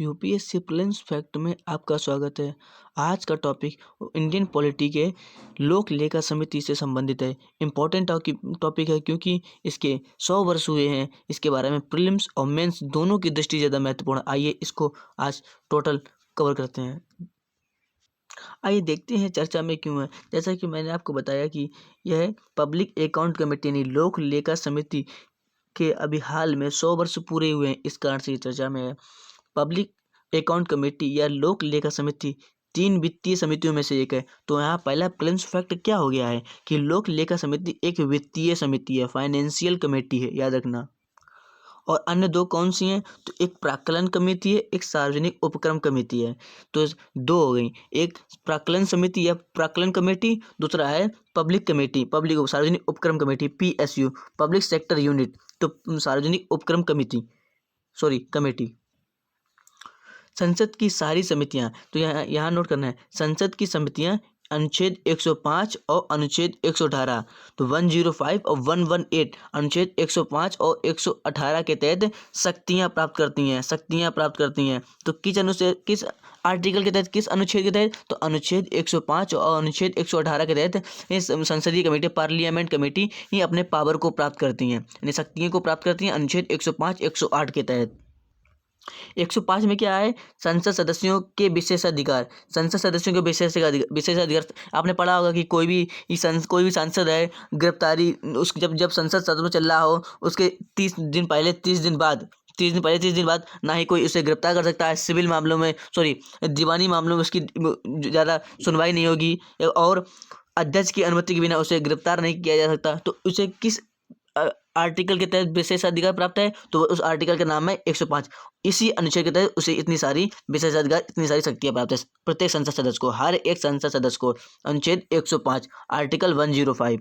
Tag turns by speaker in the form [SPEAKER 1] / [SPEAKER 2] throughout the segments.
[SPEAKER 1] UPSC prelims fact में आपका स्वागत है। आज का टॉपिक इंडियन पॉलिटी के लोक लेखा समिति से संबंधित है। इम्पोर्टेंट टॉपिक है क्योंकि इसके 100 वर्ष हुए हैं। इसके बारे में प्रीलिम्स और मेंस दोनों की दृष्टि ज़्यादा महत्वपूर्ण। आइए इसको आज टोटल कवर करते हैं। आइए देखते हैं चर्चा में क्यों है। जैसा कि मैंने आपको बताया कि यह पब्लिक अकाउंट कमेटी यानी लोक लेखा समिति के अभी हाल में 100 वर्ष पूरे हुए हैं, इस कारण से ये चर्चा में है। पब्लिक अकाउंट कमेटी या लोक लेखा समिति 3 वित्तीय समितियों में से एक है। तो यहाँ पहला प्रीलिम्स फैक्ट क्या हो गया है कि लोक लेखा समिति एक वित्तीय समिति है, फाइनेंशियल कमेटी है, याद रखना। और अन्य दो कौन सी हैं? तो एक प्राक्कलन कमेटी है, एक सार्वजनिक उपक्रम कमेटी है। तो दो हो गई, एक प्राक्कलन समिति या प्राक्कलन कमेटी, दूसरा है पब्लिक कमेटी, पब्लिक सार्वजनिक उपक्रम committee, PSU, public sector unit. तो सार्वजनिक उपक्रम कमेटी। संसद की सारी समितियां, तो यहाँ नोट करना है, संसद की समितियां अनुच्छेद 105 और अनुच्छेद 118, तो 105 और 118 अनुच्छेद 105 और 118 के तहत शक्तियां प्राप्त करती हैं। तो किस आर्टिकल के तहत, किस अनुच्छेद के तहत? तो अनुच्छेद 105 और अनुच्छेद 118 के तहत इस संसदीय कमेटी, पार्लियामेंट कमेटी, ये अपने पावर को प्राप्त करती हैं, यानी शक्तियों को प्राप्त करती हैं अनुच्छेद 105 108 के तहत। 105 में क्या है? संसद सदस्यों के विशेषाधिकार। आपने पढ़ा होगा कि कोई भी सांसद है, गिरफ्तारी उस जब संसद सत्र चल रहा हो उसके 30 दिन पहले 30 दिन बाद ना ही कोई उसे गिरफ्तार कर सकता है। सिविल मामलों में, दीवानी मामलों में उसकी ज़्यादा सुनवाई नहीं होगी और अध्यक्ष की अनुमति के बिना उसे गिरफ्तार नहीं किया जा सकता। तो उसे किस आर्टिकल के तहत विशेषाधिकार प्राप्त है? तो उस आर्टिकल का नाम है 105। इसी अनुच्छेद के तहत उसे इतनी सारी विशेषाधिकार, इतनी सारी शक्तियां प्राप्त है प्रत्येक संसद सदस्य को, हर एक संसद सदस्य को। अनुच्छेद 105 आर्टिकल 105।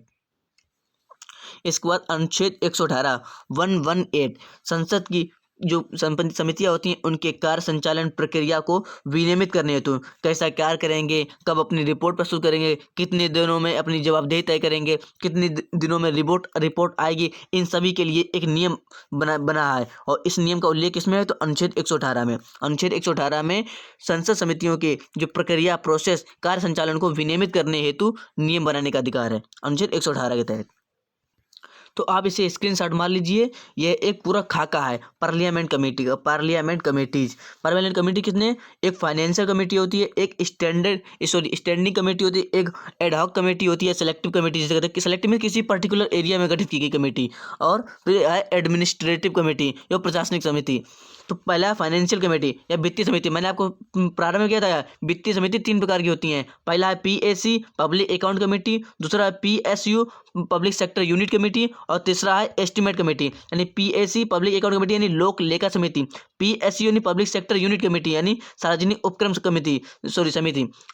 [SPEAKER 1] इसके बाद अनुच्छेद 118 118 संसद की जो समितियां होती हैं उनके कार्य संचालन प्रक्रिया को विनियमित करने हेतु कैसा कार्य करेंगे, कब अपनी रिपोर्ट प्रस्तुत करेंगे, कितने दिनों में अपनी जवाबदेही तय करेंगे, कितने दिनों में रिपोर्ट आएगी, इन सभी के लिए एक नियम बना है। और इस नियम का उल्लेख किसमें है? तो अनुच्छेद 118 में। अनुच्छेद 118 में संसद समितियों के जो प्रक्रिया, प्रोसेस, कार्य संचालन को विनियमित करने हेतु नियम बनाने का अधिकार है अनुच्छेद 118 के तहत। तो आप इसे स्क्रीनशॉट मार लीजिए। यह एक पूरा खाका है पार्लियामेंट कमेटी का। पार्लियामेंट कमेटी कितने? एक फाइनेंशियल कमेटी होती है, एक स्टैंडिंग कमेटी होती है, एक एडहॉक कमेटी होती है, सेलेक्टिव कमेटी जिसे कहते हैं। सेलेक्टिव में किसी पर्टिकुलर एरिया में गठित की गई कमेटी, और फिर है एडमिनिस्ट्रेटिव कमेटी या प्रशासनिक समिति। तो पहला फाइनेंशियल कमेटी या वित्तीय समिति। मैंने आपको प्रारंभ में किया था, वित्तीय समिति 3 प्रकार की होती हैं। पहला है पीएसी, पब्लिक अकाउंट कमेटी, दूसरा है PSU, public sector unit committee, और तीसरा है एस्टीमेट कमेटी। यानी पीएसी पब्लिक अकाउंट कमेटी यानी लोक लेखा समिति, पीएसयू यानी पब्लिक सेक्टर यूनिट कमेटी यानी सार्वजनिक उपक्रम समिति,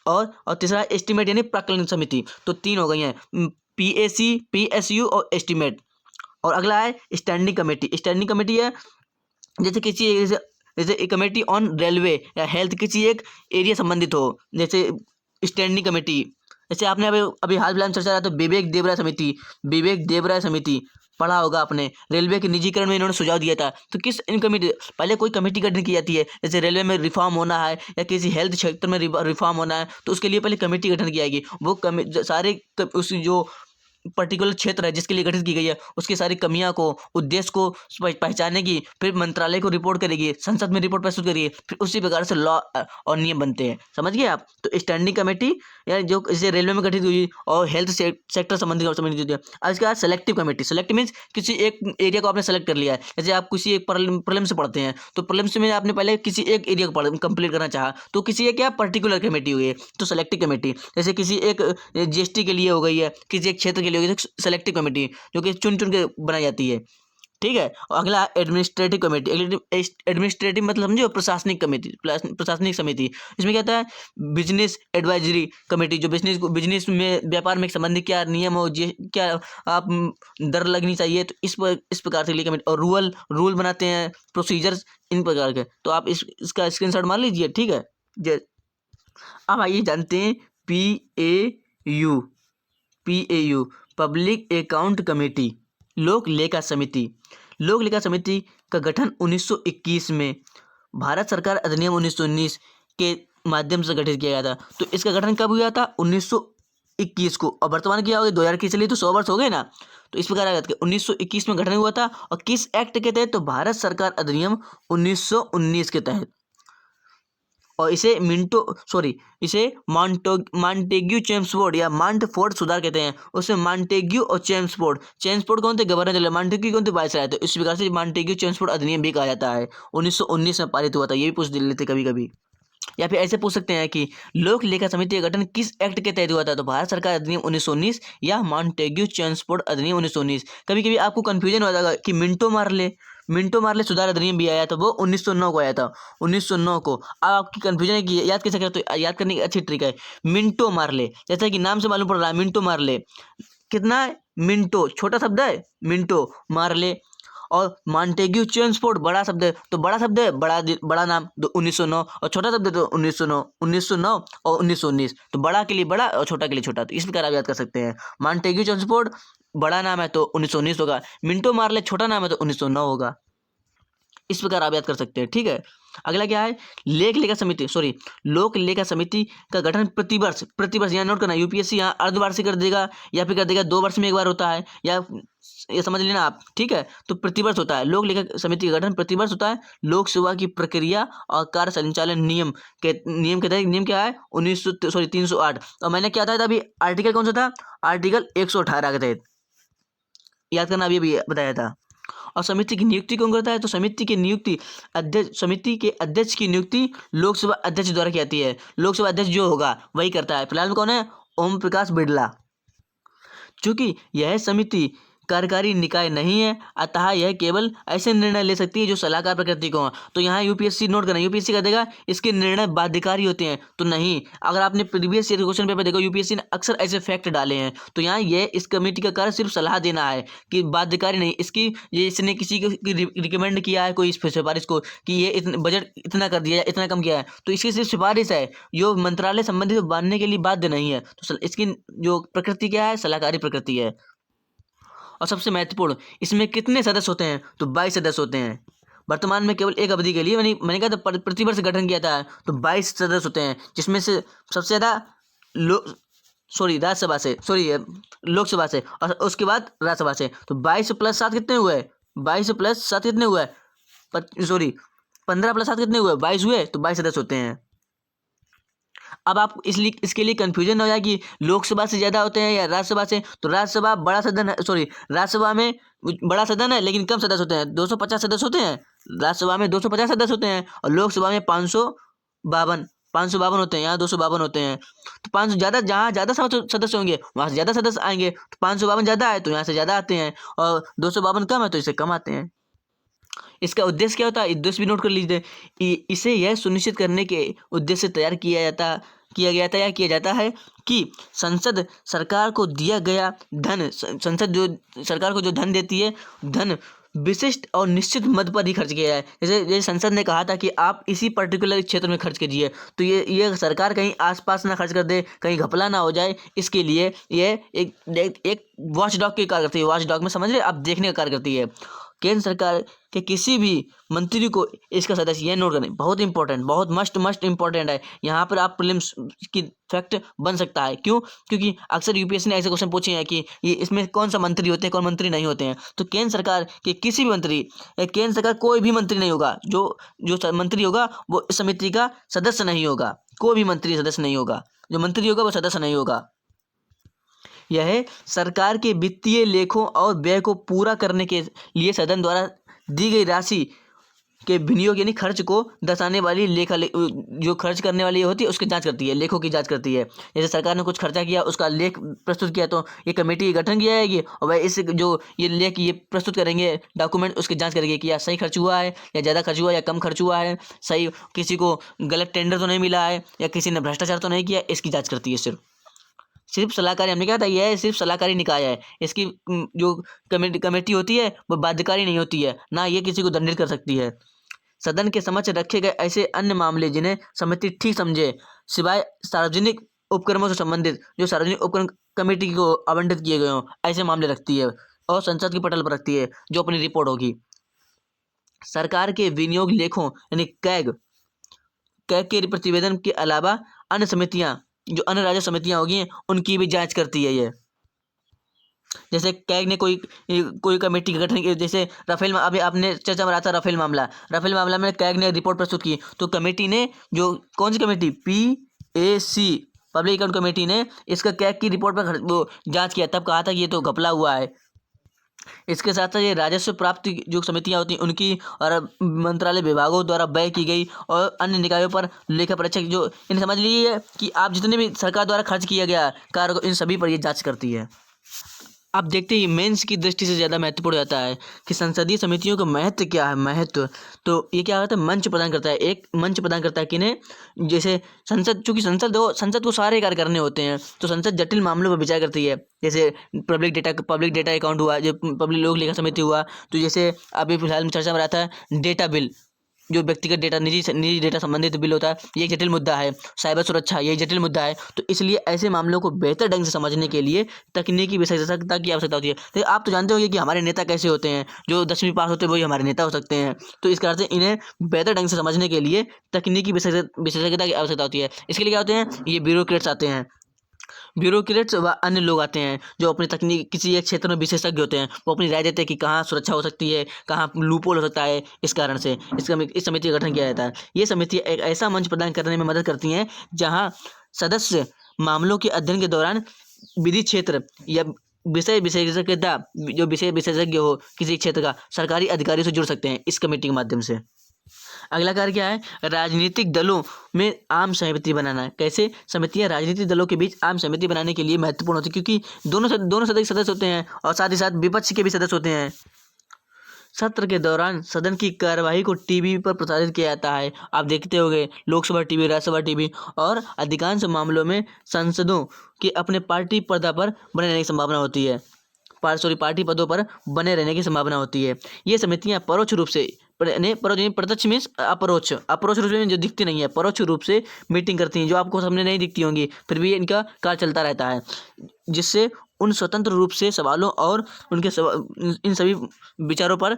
[SPEAKER 1] और तीसरा है एस्टीमेट यानी प्राक्कलन समिति। तो 3 हो गई हैं, पीएसी, पीएसयू और एस्टीमेट। और अगला है स्टैंडिंग कमेटी। स्टैंडिंग कमेटी है जैसे एक कमेटी ऑन रेलवे या हेल्थ, किसी एक एरिया संबंधित हो, जैसे स्टैंडिंग कमेटी। जैसे आपने अभी हाल फिलहाल में चर्चा रहा तो विवेक देवराय समिति पढ़ा होगा आपने। रेलवे के निजीकरण में इन्होंने सुझाव दिया था। तो किस इन कमेटी, पहले कोई कमेटी गठन की जाती है, जैसे रेलवे में रिफॉर्म होना है या किसी हेल्थ क्षेत्र में रिफॉर्म होना है, तो उसके लिए पहले कमेटी गठन की जाएगी। वो उस जो पर्टिकुलर क्षेत्र है जिसके लिए गठित की गई है, उसकी सारी कमियां को, उद्देश्य को पहचानेगी, फिर मंत्रालय को रिपोर्ट करेगी, संसद में रिपोर्ट प्रस्तुत करेगी, फिर उसी प्रकार से लॉ और नियम बनते हैं। समझ गए आप? तो स्टैंडिंग कमेटी या जो इसे रेलवे में गठित हुई और हेल्थ सेक्टर संबंधित होती है। अब इसके बाद सेलेक्टिव कमेटी। सेलेक्टिव मीन्स किसी एक एरिया को आपने सेलेक्ट कर लिया है। जैसे आप किसी एक प्रीलिम्स से पढ़ते हैं, तो प्रीलिम्स में आपने पहले किसी एक एरिया को कंप्लीट करना चाहा, तो किसी एक क्या पर्टिकुलर कमेटी हुई है, तो सेलेक्टिव कमेटी। जैसे किसी एक जीएसटी के लिए हो गई है, किसी एक क्षेत्र के लिए सेलेक्टिव कमेटी जो कि चुन के बनाई जाती है। ठीक है। और अगला एडमिनिस्ट्रेटिव कमेटी। एडमिनिस्ट्रेटिव मतलब समझो प्रशासनिक समिति। इसमें क्या होता है? बिजनेस एडवाइजरी कमेटी, जो बिजनेस में, व्यापार में संबंधित क्या नियम हो, क्या आप दर लगनी चाहिए, तो इस प्रकार से कमेटी। और रूल बनाते हैं, प्रोसीजर्स इन प्रकार के। तो आप इसका स्क्रीनशॉट मार लीजिए। ठीक है। अब आइए जानते हैं पीएयू पब्लिक अकाउंट कमेटी, लोक लेखा समिति। लोक लेखा समिति का गठन 1921 में भारत सरकार अधिनियम 1919 के माध्यम से गठित किया गया था। तो इसका गठन कब हुआ था? 1921 को। और वर्तमान क्या हो गया? 2021 चलिए, तो 100 वर्ष हो गए ना। तो इस प्रकार याद 1921 में गठन हुआ था। और किस एक्ट के तहत? तो भारत सरकार अधिनियम 1919 के तहत। और इसे मॉन्टेग्यू चेम्सफोर्ड या मॉन्टफोर्ड सुधार कहते हैं। उसमें मॉन्टेग्यू और चेम्सफोर्ड कौन थे? Governor general. मॉन्टेग्यू कौन थे? वायसराय। तो इस प्रकार से मॉन्टेग्यू चेम्सफोर्ड अधिनियम भी कहा जाता है। 1919 में पारित हुआ था। ये भी पूछ लेते कभी कभी। या फिर ऐसे पूछ सकते हैं कि लोक लेखा समिति का गठन किस एक्ट के तहत हुआ था? तो भारत सरकार अधिनियम 1919 या मॉन्टेग्यू चेम्सफोर्ड अधिनियम 1919। कभी कभी आपको कंफ्यूजन हो जाएगा कि मिंटो मार्ले सुधार अधिनियम भी आया था, वो 1909 को आया था। 1909 को। अब आपकी कंफ्यूजन है कि याद कैसे करें? तो याद करने की अच्छी ट्रिक है। मिंटो मार्ले, जैसा कि नाम से मालूम पड़ रहा है, मिंटो मार्ले कितना है? मिंटो छोटा शब्द है, मिंटो मार्ले। और मॉन्टेग्यू चेम्सफोर्ड बड़ा शब्द है, तो बड़ा शब्द है, बड़ा नाम, तो 1909। और छोटा शब्द है, तो 1909 और 1919। तो बड़ा के लिए बड़ा और छोटा के लिए छोटा। तो इस प्रकार आप याद कर सकते हैं। मॉन्टेग्यू चेम्सफोर्ड बड़ा नाम है तो 1919 होगा। मिंटो मार्ले छोटा नाम है तो 1909 होगा। इस प्रकार आप याद कर सकते हैं। ठीक है। अगला क्या है? लोक लेखा समिति का गठन प्रतिवर्ष यहाँ नोट करना। यूपीएससी यहाँ अर्धवार्षिक कर देगा या फिर कर देगा 2 वर्ष में एक बार होता है, या ये समझ लेना आप। ठीक है। तो प्रतिवर्ष होता है। लोक लेखा समिति का गठन प्रतिवर्ष होता है। लोकसेवा की प्रक्रिया और कार्य संचालन नियम के तहत। नियम क्या है? 308। और मैंने क्या था अभी? आर्टिकल कौन सा था? आर्टिकल 118 के तहत। याद करना, अभी भी बताया था। और समिति की नियुक्ति कौन करता है? तो समिति के अध्यक्ष की नियुक्ति लोकसभा अध्यक्ष द्वारा की जाती है। लोकसभा अध्यक्ष जो होगा वही करता है। फिलहाल में कौन है? ओम प्रकाश बिड़ला। चूंकि यह समिति कार्यकारी निकाय नहीं है, अतः यह केवल ऐसे निर्णय ले सकती है जो सलाहकार प्रकृति को हो। तो यहाँ यूपीएससी नोट करना, यूपीएससी क्या देगा? इसके निर्णय बाध्यकारी होते हैं। तो नहीं, अगर आपने प्रीवियस ईयर क्वेश्चन पेपर देखो, यूपीएससी ने अक्सर ऐसे फैक्ट डाले हैं। तो यहाँ इस कमेटी का कार्य सिर्फ सलाह देना है कि बाध्यकारी नहीं। इसने किसी को रिकमेंड किया है, कोई सिफारिश को, कि ये बजट इतना कर दिया, इतना कम किया है, तो इसकी सिर्फ सिफारिश है। जो मंत्रालय संबंधित बांधने के लिए बाध्य नहीं है। तो इसकी जो प्रकृति क्या है? सलाहकारी प्रकृति है। और सबसे महत्वपूर्ण, इसमें कितने सदस्य होते हैं? तो 22 सदस्य होते हैं। वर्तमान में केवल एक अवधि के लिए मैंने कहा था प्रतिवर्ष गठन किया था, तो 22 सदस्य होते हैं, जिसमें से सबसे ज़्यादा लोकसभा से, और उसके बाद राज्यसभा से। तो 22 प्लस 7 कितने हुए? 22 प्लस 7 कितने हुए? 15 प्लस 7 कितने हुए? 22 हुए। तो 22 सदस्य होते हैं। अब आप इसके लिए कंफ्यूजन हो जाए कि लोकसभा से ज़्यादा होते हैं या राज्यसभा से। तो राज्यसभा बड़ा सदन है, राज्यसभा में बड़ा सदन है लेकिन कम सदस्य होते हैं, 250 सदस्य होते हैं। राज्यसभा में 250 सदस्य होते हैं और लोकसभा में 552 होते हैं। यहाँ 252 होते हैं। तो 500 ज़्यादा, जहाँ ज़्यादा सदस्य होंगे वहाँ से ज़्यादा सदस्य आएंगे। तो 552 ज़्यादा है तो यहाँ से ज़्यादा आते हैं, और 252 कम है तो इससे कम आते हैं। इसका उद्देश्य क्या होता है? उद्देश्य भी नोट कर लीजिए। इसे यह सुनिश्चित करने के उद्देश्य से तैयार किया जाता है कि संसद सरकार को जो धन देती है, धन विशिष्ट और निश्चित मद पर ही खर्च किया जाए। जैसे संसद ने कहा था कि आप इसी पर्टिकुलर क्षेत्र में खर्च कीजिए, तो ये सरकार कहीं आसपास ना खर्च कर दे, कहीं घपला ना हो जाए, इसके लिए ये एक वॉच डॉग की कार्य करती है। वॉच डॉग में समझ रहे, आप देखने का कार्य करती है। केंद्र सरकार के किसी भी मंत्री को इसका सदस्य, ये नोट करना बहुत इंपॉर्टेंट, बहुत मस्ट इंपॉर्टेंट है। यहाँ पर आप प्रीलिम्स की फैक्ट बन सकता है। क्यों? क्योंकि अक्सर यूपीएससी ने ऐसे क्वेश्चन पूछे हैं कि ये इसमें कौन सा मंत्री होते हैं, कौन मंत्री नहीं होते हैं। तो केंद्र सरकार के किसी भी मंत्री, केंद्र सरकार कोई भी मंत्री नहीं होगा, जो मंत्री होगा वो इस समिति का सदस्य नहीं होगा। कोई भी मंत्री सदस्य नहीं होगा, जो मंत्री होगा वो सदस्य नहीं होगा। यह सरकार के वित्तीय लेखों और व्यय को पूरा करने के लिए सदन द्वारा दी गई राशि के विनियोग यानी खर्च को दर्शाने वाली जो खर्च करने वाली होती है उसकी जांच करती है, लेखों की जांच करती है। जैसे सरकार ने कुछ खर्चा किया, उसका लेख प्रस्तुत किया, तो ये कमेटी गठन किया जाएगी और वह इस जो ये लेख ये प्रस्तुत करेंगे डॉक्यूमेंट, उसकी जांच करेंगे कि या सही खर्च हुआ है या ज़्यादा खर्च हुआ है या कम खर्च हुआ है, सही किसी को गलत टेंडर तो नहीं मिला है या किसी ने भ्रष्टाचार तो नहीं किया। इसकी जाँच करती है। सिर्फ सलाहकारी, हमने क्या था, यह सिर्फ सलाहकारी निकाय है। इसकी जो कमेटी होती है वो बाध्यकारी नहीं होती है, ना ये किसी को दंडित कर सकती है। सदन के समक्ष रखे गए ऐसे अन्य मामले जिन्हें समिति ठीक समझे, सिवाय सार्वजनिक उपक्रमों से संबंधित, जो सार्वजनिक उपक्रम कमेटी को आवंटित किए गए हों, ऐसे मामले रखती है और संसद की पटल पर रखती है जो अपनी रिपोर्ट होगी। सरकार के विनियोग लेखों यानी कैग के प्रतिवेदन के अलावा अन्य समितियां, जो अन्य राज्य समितियां होगी, उनकी भी जांच करती है ये। जैसे कैग ने कोई कमेटी का गठन किया, जैसे अभी आपने चर्चा में रहा था राफेल मामला में कैग ने रिपोर्ट प्रस्तुत की, तो कमेटी ने, जो कौन सी कमेटी, PAC पब्लिक अकाउंट कमेटी ने इसका कैग की रिपोर्ट पर वो जांच किया, तब कहा था कि ये तो घपला हुआ है। इसके साथ साथ ये राजस्व प्राप्ति जो समितियां होती हैं उनकी और मंत्रालय विभागों द्वारा व्यय की गई और अन्य निकायों पर लेखा परीक्षक, जो इन समझ लीजिए कि आप जितने भी सरकार द्वारा खर्च किया गया कार्य, इन सभी पर ये जांच करती है। अब देखते ही मेंस की दृष्टि से ज़्यादा महत्वपूर्ण जाता है कि संसदीय समितियों का महत्व क्या है। महत्व तो ये क्या होता है, मंच प्रदान करता है, एक मंच प्रदान करता है किन्हें, जैसे संसद, चूंकि संसद को सारे कार्य करने होते हैं, तो संसद जटिल मामलों पर विचार करती है। जैसे पब्लिक डेटा अकाउंट हुआ, जो पब्लिक लोक लेखा समिति हुआ, तो जैसे अभी फिलहाल में चर्चा में रहा था डेटा बिल, जो व्यक्तिगत डेटा, निजी डेटा संबंधित बिल होता है, ये एक जटिल मुद्दा है। साइबर सुरक्षा, ये जटिल मुद्दा है। तो इसलिए ऐसे मामलों को बेहतर ढंग से समझने के लिए तकनीकी विशेषज्ञता की आवश्यकता होती है। तो आप तो जानते होंगे कि हमारे नेता कैसे होते हैं, जो 10वीं पास होते हैं वही हमारे नेता हो सकते हैं। तो इस कारण से इन्हें बेहतर ढंग से समझने के लिए तकनीकी विशेषज्ञता की आवश्यकता होती है। इसके लिए क्या होते हैं, ये ब्यूरोक्रेट्स आते हैं, ब्यूरोक्रेट्स व अन्य लोग आते हैं जो अपनी तकनीक किसी एक क्षेत्र में विशेषज्ञ होते हैं। वो अपनी राय देते हैं कि कहाँ सुरक्षा हो सकती है, कहाँ लूपहोल हो सकता है। इस कारण से इस समिति का गठन किया जाता है। ये समिति एक ऐसा मंच प्रदान करने में मदद करती हैं जहाँ सदस्य मामलों के अध्ययन के दौरान विधि क्षेत्र या विषय विशेषज्ञता, जो विषय विशेषज्ञ हो किसी क्षेत्र का, सरकारी अधिकारियों से जुड़ सकते हैं इस कमेटी के माध्यम से। अगला कार्य क्या है, राजनीतिक दलों में आम सहमति बनाना। कैसे समितियां राजनीतिक दलों के बीच आम सहमति बनाने के लिए महत्वपूर्ण होती है, क्योंकि दोनों सदस्य होते हैं और साथ ही साथ विपक्ष के भी सदस्य होते हैं। सत्र के दौरान सदन की कार्यवाही को टीवी पर प्रसारित किया जाता है। आप देखते होंगे लोकसभा टीवी, राज्यसभा टीवी, और अधिकांश मामलों में सांसदों के अपने पार्टी पर्दा पर बने रहने की संभावना होती है, पार्टी पदों पर बने रहने की संभावना होती है। ये समितियां परोक्ष रूप से, प्रत्यक्ष मीन्स अपरोक्ष रूप में जो दिखती नहीं है, परोक्ष रूप से मीटिंग करती हैं, जो आपको सामने नहीं दिखती होंगी, फिर भी इनका कार्य चलता रहता है, जिससे उन स्वतंत्र रूप से सवालों और उनके इन सभी विचारों पर